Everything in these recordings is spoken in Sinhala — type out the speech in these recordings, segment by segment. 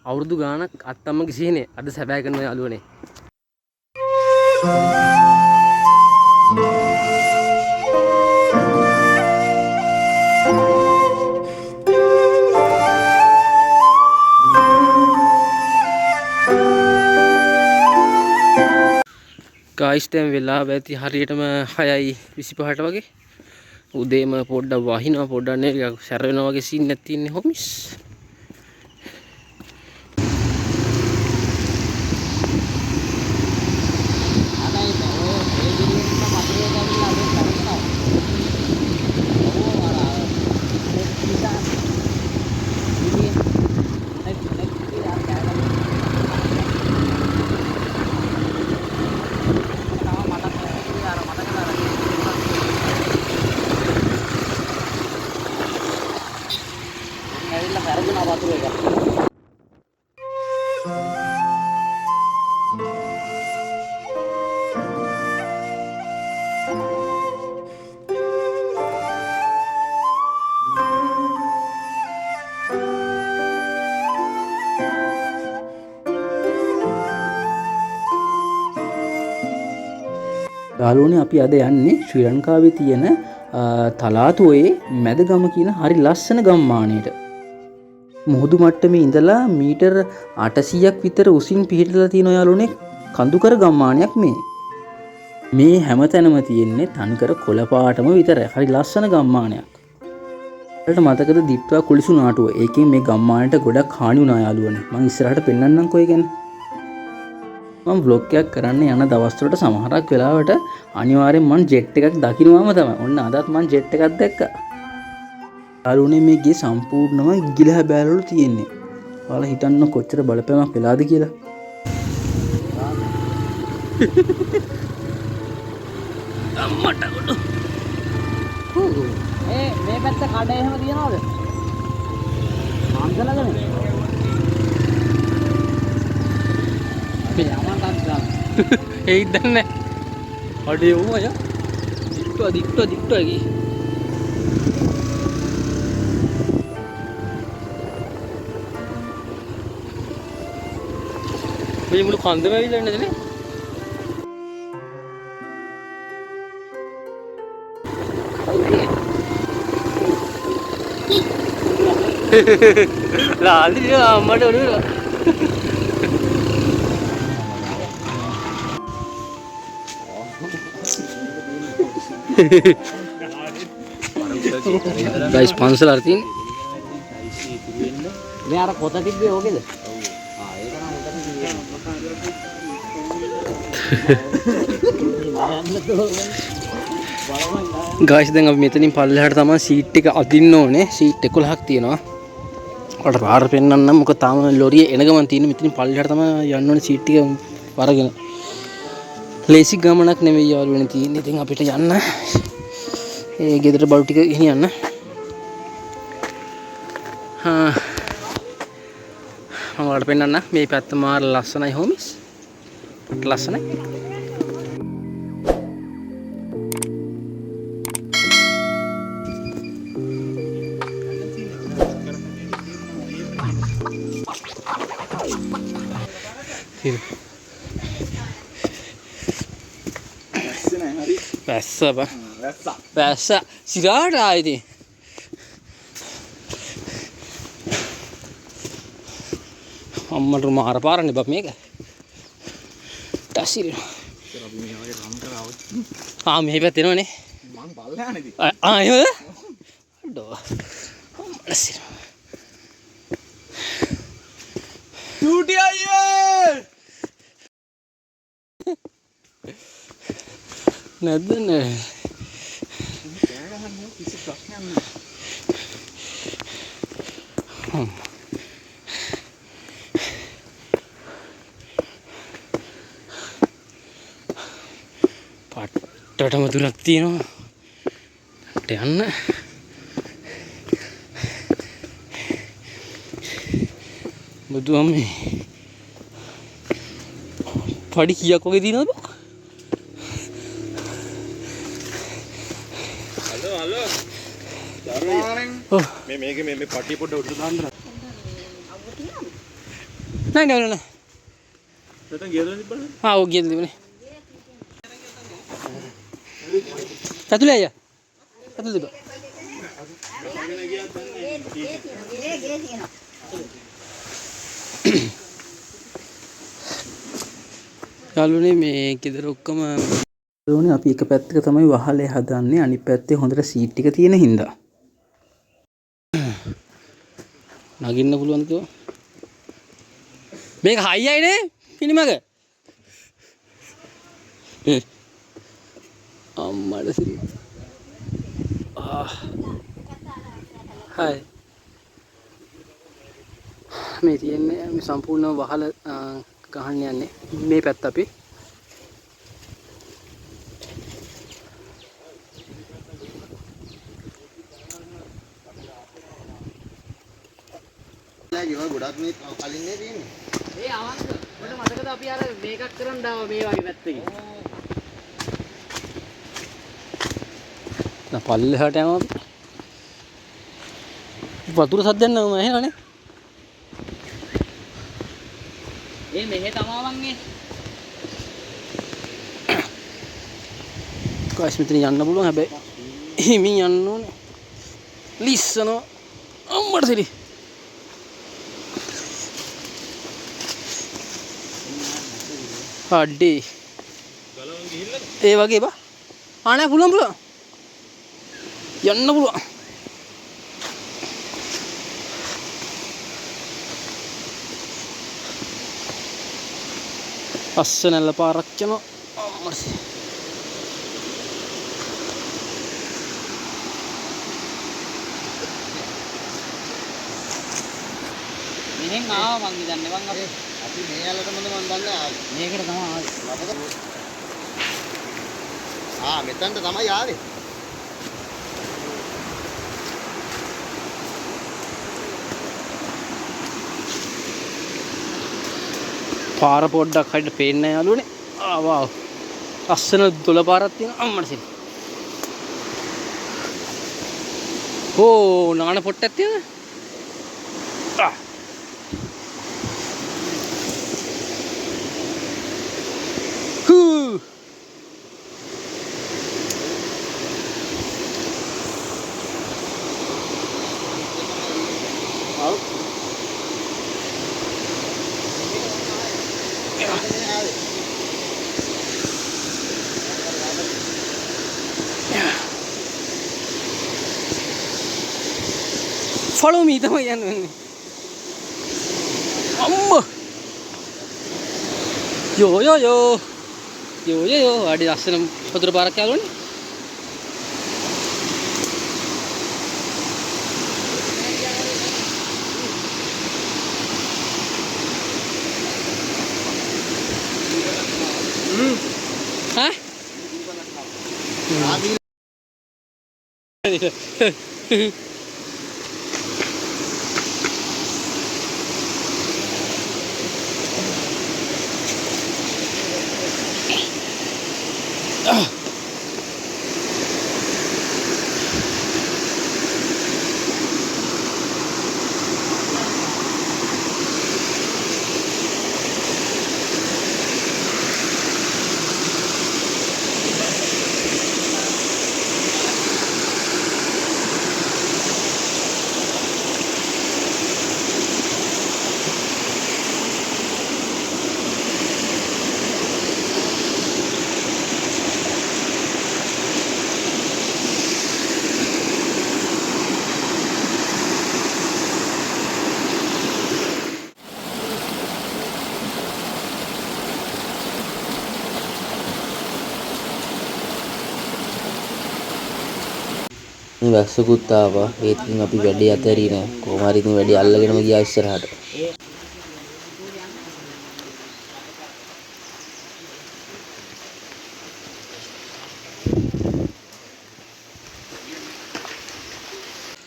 අවුරුදු ගාණක් අත්තම්මගේ සිහිනේ අද සැබෑ කරන යාළුවනේ. ගායිස් දැන් වෙලාව ඇති හරියටම 6:25ට වගේ. උදේම පොඩ්ඩක් වහිනවා පොඩ්ඩක් නේ සැර වෙනවා වගේ සීන් එකක් තියෙන්නේ හොමිස්. යාළුවනේ අපි අද යන්නේ ශ්‍රී ලංකාවේ තියෙන තලාතුවේ මැදගම කියන හරි ලස්සන ගම්මානයට. මුහුදු මට්ටමේ ඉඳලා මීටර් 800ක් විතර උසින් පිහිටලා තියෙන යාළුවනේ කඳුකර ගම්මානයක් මේ. මේ හැමතැනම තියෙන්නේ තනිකර කොළ පාටම විතරයි. හරි ලස්සන ගම්මානයක්. ඔයාලට මතකද දිට්ටුවා කුලිසු නාටුව? ඒකෙන් මේ ගම්මානයට ගොඩක් හානි වුණා යාළුවනේ. මම ඉස්සරහට පෙන්නන්නම්කෝ ඒ ගැන. මම vlog එකක් කරන්න යන දවස් වලට සමහරක් වෙලාවට අනිවාර්යෙන් මම ජෙට් එකක් දකින්නවම තමයි. ඔන්න අදත් මම ජෙට් එකක් දැක්කා. යාළුවනේ මේ ගේ සම්පූර්ණම ගිලහ බෑරවලු තියෙන්නේ. ඔයාලා හිතන්න කොච්චර බලපෑමක් වෙලාද කියලා. අම්මට ගොඩ. මේ පැත්ත කඩ එහෙම තියනවද? මාංශලගනේ. ඒ ඉදන්නේ අඩේ ඕම අය දික්ටුවා ගියේ මේ මුළු කන්දම ඇවිල්ලා ඉන්නද නේ ලාලි අම්මට ඔළුව guys පන්සල අර තියෙන්නේ මේ අර පොත තිබ්බේ ඕකේද ඒක නම් උතන guys දැන් අපි මෙතනින් පල්ලෙහාට තමයි සීට් එක අදින්න ඕනේ සීට් 11ක් තියෙනවා ඔයාලට පාර පෙන්නන්නම් මොකද තාම ලොරිය එන ගමන් තියෙන මෙතනින් පල්ලෙහාට තමයි යන්න ඕනේ සීට් එක වරගෙන ලේසි ගමනක් නෙවෙයි යාළුවනේ තියෙන්නේ ඉතින් අපිට යන්න ඒ ගෙදර බඩු ටික ගෙනියන්න. මම ඔයාලට පෙන්නන්න මේ පැත්ත මාර ලස්සනයි හොමිස්. ලස්සනයි. වැස්ස සිරාට ආයිති අම්මට මාර පාරනේ බක් මේක ටසිර මෙහි පැත්තේ එනවනේ මං බලලා නේද එහෙමද අඩෝ ටසිර ඩියුටි අයියේ නැද්ද නේ පට්ටටම දුරක් තියෙනවා යන්න බුදුම්මේ පඩි කීයක් වගේ තියෙනවද මේක මේ පටි පොඩ්ඩ උඩට දාන්න. නෑ නෑ නෑ. නැත්නම් ගියද තිබ්බද? ආ ඔය ගියද තිබුණේ. ඇතුලේ අයියා. ඇතුලේ තිබ්බා. යාළුවනේ මේ ගෙදර ඔක්කොම යාළුවනේ අපි එක පැත්තක තමයි වහලේ හදන්නේ අනිත් පැත්තේ හොඳට සීට් ටික තියෙන හින්දා නගින්න පුළුවන් කිව්වා මේක හයියයි නේ පිනිමග අම්මඩ සිරි හයි මේ තියෙන්නේ මේ සම්පූර්ණ වහල ගහන්න යන්නේ මේ පැත්ත අපි ගොඩක් මේ කලින් නේ තියෙන්නේ. ඒ අවංක මට මතකද අපි අර මේකක් කරන් දාව මේ වගේ පැත්තකින්. නා පල්ලෙහාට යනවා. වතුර සද්දයක් නම ඇහෙනවනේ. ඒ මෙහෙ තමා වන්නේ. කොයිස් මෙතන යන්න පුළුවන් හැබැයි හිමින් යන්න ඕනේ. ලිස්සනවා. අම්මට සිරි. අඩේ ගලවන් ගිහිල්ලාද? ඒ වගේ බා ආ නෑ පුළුවන් යන්න පුළුවන් අස්සනැල්ල පාරක් යනවා අම්මට මෙහෙන් ආවා මං ඉදන්නේ මං අපි මේ යාලටමද මන් දන්නේ ආවේ. මේකට තමයි ආවේ මෙතනට තමයි ආවේ. පාර පොඩ්ඩක් හරියට පේන්නේ නැහැ යාළුවනේ. වාව්. ලස්සන දොළ පාරක් තියෙනවා අම්මට සිරි. ඕ නාන පොට්ටක් තියෙනවා. Follow me තමයි යන්නේ. අම්මා. යෝ අඩි ලස්සන වතුර පාරක් යාළුවනේ. හා? මේ වැස්සකුත් ආවා. ඒත් ඉතින් අපි වැඩේ අතහැරියේ නෑ. කොහොම හරි ඉතින් වැඩේ අල්ලගෙනම ගියා ඉස්සරහට.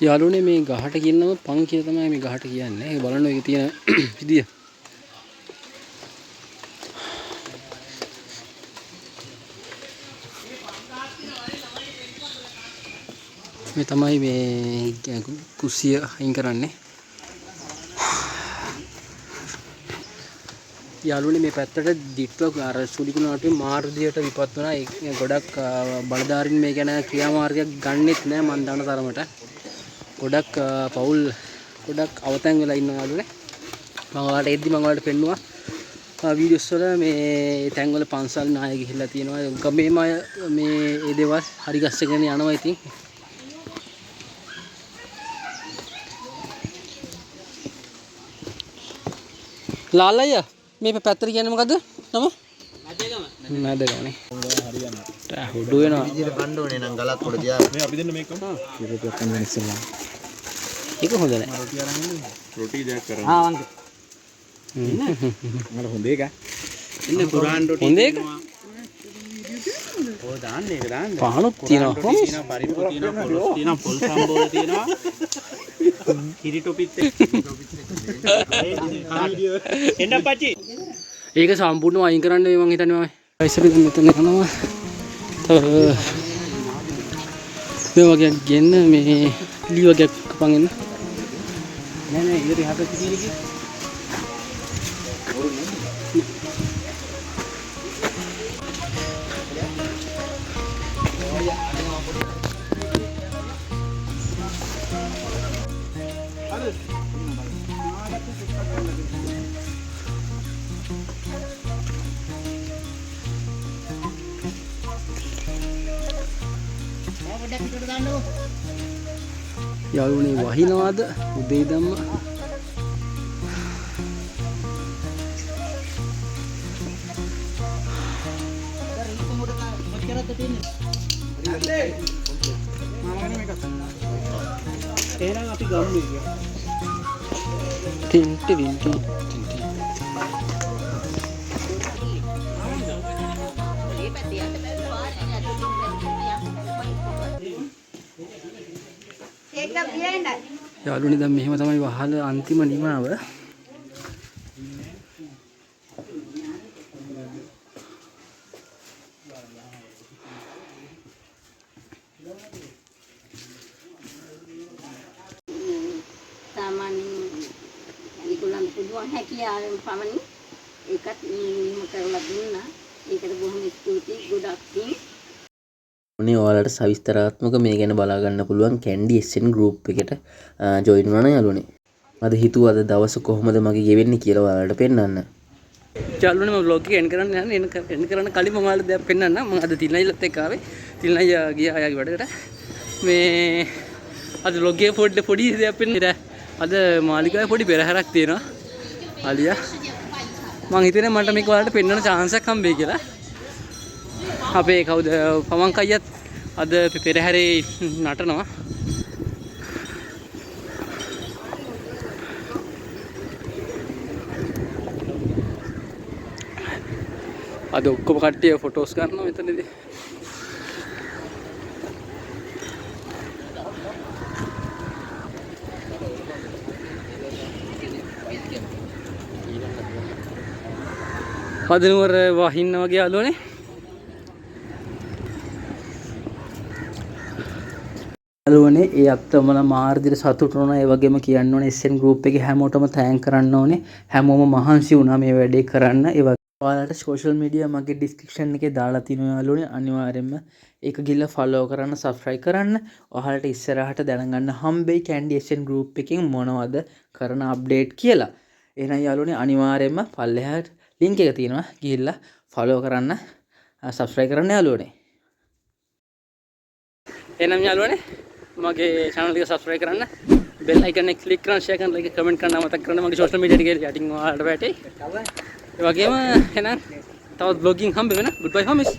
යාළුවනේ මේ ගහට කියනම පං කියලා තමයි මේ ගහට කියන්නේ. ඒක බලන්න ඔය තියෙන විදිය. මේ තමයි මේ කුස්සිය අයින් කරන්නේ. යාළුවනේ මේ පැත්තට දිට්ටුවක් අර සුලිකුණ වටේ මාර්ගයට විපත් වුණා. ඒ ගොඩක් බලධාරීන් මේ ගැන ක්‍රියාමාර්ගයක් ගන්නෙත් නෑ මන් දන්න තරමට. ගොඩක් පවුල් ගොඩක් අවතැන් වෙලා ඉන්නවා යාළුවනේ. මම ඔයාලට එද්දි මම ඔයාලට පෙන්නුවා වීඩියෝස් වල මේ තැන්වල පන්සල් නාය ගිහිල්ලා තියෙනවා. ගමේම අය මේ ඒ දේවල් හරි ගස්සගෙන යනවා ඉතින්. ලාලය මේ පැත්තට කියන්නේ මොකද්ද? නම? මැදගමනේ. හරියන්නේ. හුඩු වෙනවා. විදිහට කන්න ඕනේ නම් ගලක් උඩ තියාගන්න. මේ අපි දෙන්න මේක. ඉරපියක් කන්න ඉස්සෙල්ලා. ඒක හොඳ නැහැ. රොටි දෙයක් කරන්න. වංග. මට හොඳ එක. ඉන්න කුරාන් රොටි. හොඳ එක. ඔය දාන්නේ ඒක දාන්න. පානුත් තියෙනවා. තියෙනවා පරිප්පු තියෙනවා පොලොස් තියෙනවා පොල් සම්බෝල තියෙනවා. කිරි ටොපිත් එන්න පච්චි. ඒක සම්පූර්ණව අයින් කරන්න මම හිතන්නේ මම. ඉස්සර මෙතන යනවා. මේ වගේ ගෙන්න මේ ලී වගේ කපන් එන්න. නෑ නෑ ඉතින් හත කිරි යාළුවනේ වහිනවාද උදේ ඉඳන්ම එහෙනම් අපි ගමු ඒක. ටින් ටින් ටින් යාළුවනේ දැන් මෙහෙම තමයි වහල අන්තිම නිමාව. සාමාන්‍යයෙන් ඒගොල්ලන් පුළුවන් හැකියාවෙන් පමණින් ඒකත් නියම කරලා දුන්නා. ඒකට බොහොම ස්තුතියි. ගොඩක් පිං. ඔනේ ඔයාලට සවිස්තරාත්මක මේ ගැන බලා ගන්න පුළුවන් කැන්ඩි SN group එකට join වුණා නේ යාළුවනේ. අද හිතුවා අද දවස කොහොමද මගේ ගෙවෙන්නේ කියලා ඔයාලට පෙන්නන්න. යාළුවනේ මම vlog එක එන්ඩ් කරන්න යන්නේ. එන්ඩ් කරන්න කලින් මම ඔයාලට දෙයක් පෙන්නන්න. මම අද තිල්නයිලත් එක්ක ආවේ. තිල්නයි ගියා ආයාගේ වැඩකට. මේ අද vlog එකේ පොඩි දෙයක් පෙන්නන්න. අද මාලිගාවේ පොඩි පෙරහැරක් තියෙනවා. ආලියා මම හිතන්නේ මට මේක ඔයාලට පෙන්වන්න chance එකක් හම්බෙයි කියලා. අපේ කවුද පමංක අයියත් අද පෙරහැරේ නටනවා. අද ඔක්කොම කට්ටිය ෆොටෝස් ගන්නවා මෙතනදී. හදනුවර වහින්න වගේ යාළුවනේ. යාළුවනේ ඒ අක්තමල මාර්දිර සතුටු වුණා. ඒ වගේම කියන්න ඕනේ SN group එකේ හැමෝටම තෑන්ක් කරන්න ඕනේ. හැමෝම මහන්සි වුණා මේ වැඩේ කරන්න. ඒ වගේ ඔයාලට social media මගේ description එකේ දාලා තියෙනවා යාළුවනේ. අනිවාර්යයෙන්ම ඒක ගිහලා follow කරන්න, subscribe කරන්න. ඔයාලට ඉස්සරහට දැනගන්න හම්බෙයි කැන්ඩි SN group එකෙන් මොනවද කරන update කියලා. එහෙනම් යාළුවනේ අනිවාර්යයෙන්ම පල්ලෙහාට link එක තියෙනවා. ගිහිල්ලා follow කරන්න, subscribe කරන්න යාළුවනේ. එහෙනම් යාළුවනේ මගේ channel එක subscribe කරන්න, bell icon එක click කරන්න, share කරන්න, like comment කරන්න අමතක කරන්න. මගේ social media ටිකේ යටින් ඔයාලට වැටේ. ඒ වගේම එහෙනම් තවත් vlogging හම්බ වෙන. goodbye homies.